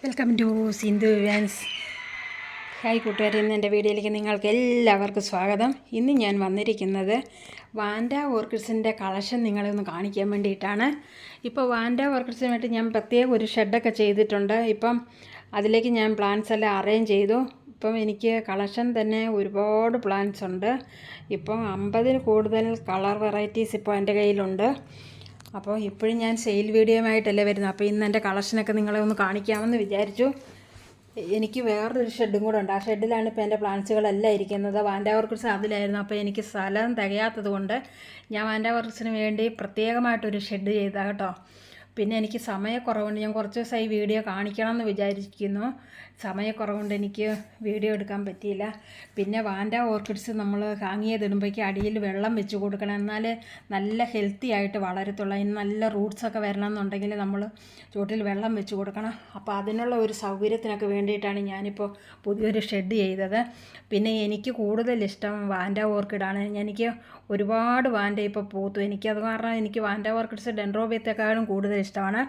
Welcome to Sindhu vans. Hi കൂട്ടുകാരെ, ഇന്ന് എൻ്റെ വീഡിയോയിലേക്ക് നിങ്ങൾക്ക് എല്ലാവർക്കും സ്വാഗതം. ഇന്ന് ഞാൻ വന്നിരിക്കുന്നത് വാൻഡ ഓർക്കിഡ്സിൻ്റെ കളക്ഷൻ നിങ്ങളെ ഒന്ന് കാണിക്കാൻ വേണ്ടിയിട്ടാണ്. ഇപ്പോൾ വാൻഡ ഓർക്കിഡ്സിന് വേണ്ടി ഞാൻ പ്രത്യേകം ഒരു ഷെഡൊക്കെ ചെയ്തിട്ടുണ്ട്. ഇപ്പം അതിലേക്ക് ഞാൻ പ്ലാന്റ്സ് എല്ലാം അറേഞ്ച് ചെയ്തു. ഇപ്പം എനിക്ക് കളക്ഷൻ തന്നെ ഒരുപാട് പ്ലാന്റ്സ് ഉണ്ട്. ഇപ്പം 50-ൽ കൂടുതൽ കളർ വെറൈറ്റീസ് ഇപ്പോൾ എൻ്റെ കയ്യിലുണ്ട്. അപ്പോൾ ഇപ്പോഴും ഞാൻ സെയിൽ വീഡിയോയുമായിട്ടല്ലേ വരുന്നത്. അപ്പോൾ ഇന്ന് എൻ്റെ കളക്ഷനൊക്കെ നിങ്ങളെ ഒന്ന് കാണിക്കാമെന്ന് വിചാരിച്ചു. എനിക്ക് വേറൊരു ഷെഡും കൂടെ ഉണ്ട്. ആ ഷെഡിലാണ് ഇപ്പോൾ എൻ്റെ പ്ലാന്റ്സുകളെല്ലാം ഇരിക്കുന്നത്. വാൻഡ ഓർക്കിഡ്സ് അതിലായിരുന്നു. അപ്പോൾ എനിക്ക് സ്ഥലം തികയാത്തത് കൊണ്ട് ഞാൻ വാൻഡ ഓർക്കിഡ്സിന് വേണ്ടി പ്രത്യേകമായിട്ടൊരു ഷെഡ് ചെയ്താൽ കേട്ടോ. പിന്നെ എനിക്ക് സമയക്കുറവുണ്ട്. ഞാൻ കുറച്ച് ദിവസമായി വീഡിയോ കാണിക്കണം എന്ന് വിചാരിക്കുന്നു. സമയക്കുറവുകൊണ്ട് എനിക്ക് വീഡിയോ എടുക്കാൻ പറ്റിയില്ല. പിന്നെ വാൻഡ ഓർക്കിഡ്സ് നമ്മൾ ഹാങ് ചെയ്തിടുമ്പോഴേക്ക് അടിയിൽ വെള്ളം വെച്ച് കൊടുക്കണം, എന്നാൽ നല്ല ഹെൽത്തി ആയിട്ട് വളരത്തുള്ളൂ. അതിന് നല്ല റൂട്ട്സൊക്കെ വരണമെന്നുണ്ടെങ്കിൽ നമ്മൾ ചുവട്ടിൽ വെള്ളം വെച്ച് കൊടുക്കണം. അപ്പോൾ അതിനുള്ള ഒരു സൗകര്യത്തിനൊക്കെ വേണ്ടിയിട്ടാണ് ഞാനിപ്പോൾ പുതിയൊരു ഷെഡ് ചെയ്തത്. പിന്നെ എനിക്ക് കൂടുതൽ ഇഷ്ടം വാൻഡ ഓർക്കിഡാണ്. എനിക്ക് ഒരുപാട് വാൻഡ ഇപ്പോൾ പൂത്തു. എനിക്കത് കാരണം എനിക്ക് വാൻഡ ഓർക്കിഡ്സ് ഡെൻഡ്രോബിയത്തെക്കാളും കൂടുതൽ ഇഷ്ടമാണ്.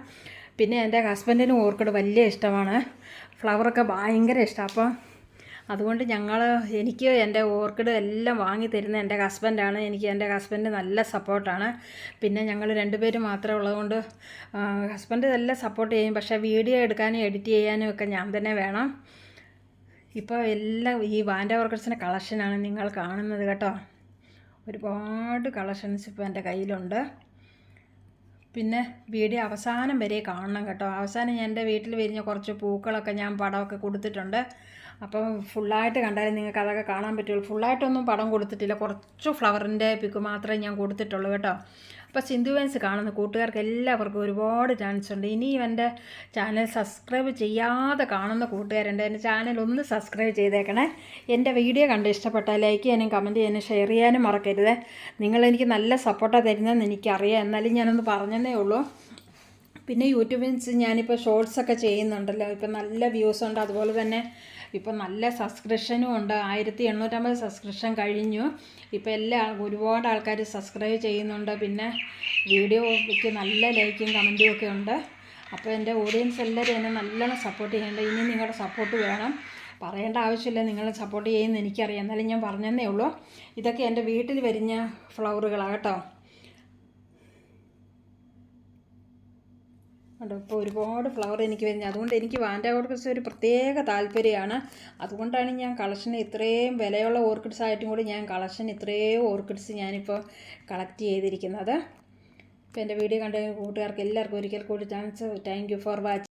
പിന്നെ എൻ്റെ ഹസ്ബൻഡിനും ഓർക്കിഡ് വലിയ ഇഷ്ടമാണ്. ഫ്ലവറൊക്കെ ഭയങ്കര ഇഷ്ടമാണ്. അപ്പോൾ അതുകൊണ്ട് എനിക്ക് എൻ്റെ ഓർക്കിഡ് എല്ലാം വാങ്ങി തരുന്ന എൻ്റെ ഹസ്ബൻഡാണ്. എൻ്റെ ഹസ്ബൻഡ് നല്ല സപ്പോർട്ടാണ്. പിന്നെ ഞങ്ങൾ രണ്ടുപേരും മാത്രമേ ഉള്ളതുകൊണ്ട് ഹസ്ബൻഡ് എല്ലാം സപ്പോർട്ട് ചെയ്യും. പക്ഷേ വീഡിയോ എടുക്കാനും എഡിറ്റ് ചെയ്യാനും ഒക്കെ ഞാൻ തന്നെ വേണം. ഇപ്പോൾ എല്ലാം ഈ വാൻഡ ഓർക്കിഡ്സിൻ്റെ കളക്ഷനാണ് നിങ്ങൾ കാണുന്നത് കേട്ടോ. ഒരുപാട് കളക്ഷൻസ് ഇപ്പോൾ എൻ്റെ കയ്യിലുണ്ട്. പിന്നെ വീഡിയോ അവസാനം വരെ കാണണം കേട്ടോ. അവസാനം ഞാൻ എൻ്റെ വീട്ടിൽ വിരിഞ്ഞ കുറച്ച് പൂക്കളൊക്കെ ഞാൻ പടമൊക്കെ കൊടുത്തിട്ടുണ്ട്. അപ്പോൾ ഫുള്ളായിട്ട് കണ്ടാലും നിങ്ങൾക്ക് അതൊക്കെ കാണാൻ പറ്റുള്ളൂ. ഫുള്ളായിട്ടൊന്നും പടം കൊടുത്തിട്ടില്ല, കുറച്ച് ഫ്ലവറിൻ്റെ പിക്ക് മാത്രമേ ഞാൻ കൊടുത്തിട്ടുള്ളൂ കേട്ടോ. അപ്പോൾ സിന്ധു വാൻസ് കാണുന്ന കൂട്ടുകാർക്ക് എല്ലാവർക്കും ഒരുപാട് ചാൻസ് ഉണ്ട്. ഇനിയും എൻ്റെ ചാനൽ സബ്സ്ക്രൈബ് ചെയ്യാതെ കാണുന്ന കൂട്ടുകാരുണ്ട്. എൻ്റെ ചാനൽ ഒന്ന് സബ്സ്ക്രൈബ് ചെയ്തേക്കണേ. എൻ്റെ വീഡിയോ കണ്ട് ഇഷ്ടപ്പെട്ടാൽ ലൈക്ക് ചെയ്യാനും കമൻറ്റ് ചെയ്യാനും ഷെയർ ചെയ്യാനും മറക്കരുത്. നിങ്ങളെനിക്ക് നല്ല സപ്പോർട്ടാണ് തരുന്നതെന്ന് എനിക്കറിയാം, എന്നാലും ഞാനൊന്ന് പറഞ്ഞതേ ഉള്ളൂ. പിന്നെ യൂട്യൂബിൽ ഞാനിപ്പോൾ ഷോർട്സൊക്കെ ചെയ്യുന്നുണ്ടല്ലോ. ഇപ്പം നല്ല വ്യൂസ് ഉണ്ട്. അതുപോലെ തന്നെ ഇപ്പം നല്ല സബ്സ്ക്രിപ്ഷനും ഉണ്ട്. 1850 സബ്സ്ക്രിപ്ഷൻ കഴിഞ്ഞു. ഇപ്പോൾ ഒരുപാട് ആൾക്കാർ സബ്സ്ക്രൈബ് ചെയ്യുന്നുണ്ട്. പിന്നെ വീഡിയോയ്ക്ക് നല്ല ലൈക്കും കമൻറ്റും ഒക്കെ ഉണ്ട്. അപ്പോൾ എൻ്റെ ഓഡിയൻസ് എല്ലാവരും എന്നെ നല്ലോണം സപ്പോർട്ട് ചെയ്യേണ്ട. ഇനി നിങ്ങളുടെ സപ്പോർട്ട് വേണം. പറയേണ്ട ആവശ്യമില്ല, നിങ്ങൾ സപ്പോർട്ട് ചെയ്യുമെന്ന് എനിക്കറിയാം, എന്നാലും ഞാൻ പറഞ്ഞതേ ഉള്ളൂ. ഇതൊക്കെ എൻ്റെ വീട്ടിൽ വിരിഞ്ഞ ഫ്ലവറുകളാണ് കേട്ടോ. ഇപ്പോൾ ഒരുപാട് ഫ്ലവർ എനിക്ക് വരുന്നത്. അതുകൊണ്ട് എനിക്ക് വാൻഡ ഓർക്കിഡ്സ് ഒരു പ്രത്യേക താല്പര്യമാണ്. അതുകൊണ്ടാണ് ഞാൻ കളക്ഷന് ഇത്രയും വിലയുള്ള ഓർക്കിഡ്സ് ആയിട്ടും കൂടി ഞാൻ ഇത്രയും ഓർക്കിഡ്സ് ഞാനിപ്പോൾ കളക്ട് ചെയ്തിരിക്കുന്നത്. ഇപ്പോൾ എൻ്റെ വീഡിയോ കണ്ട കൂട്ടുകാർക്ക് എല്ലാവർക്കും ഒരിക്കൽ കൂടി താങ്ക് യു ഫോർ വാച്ചിങ്.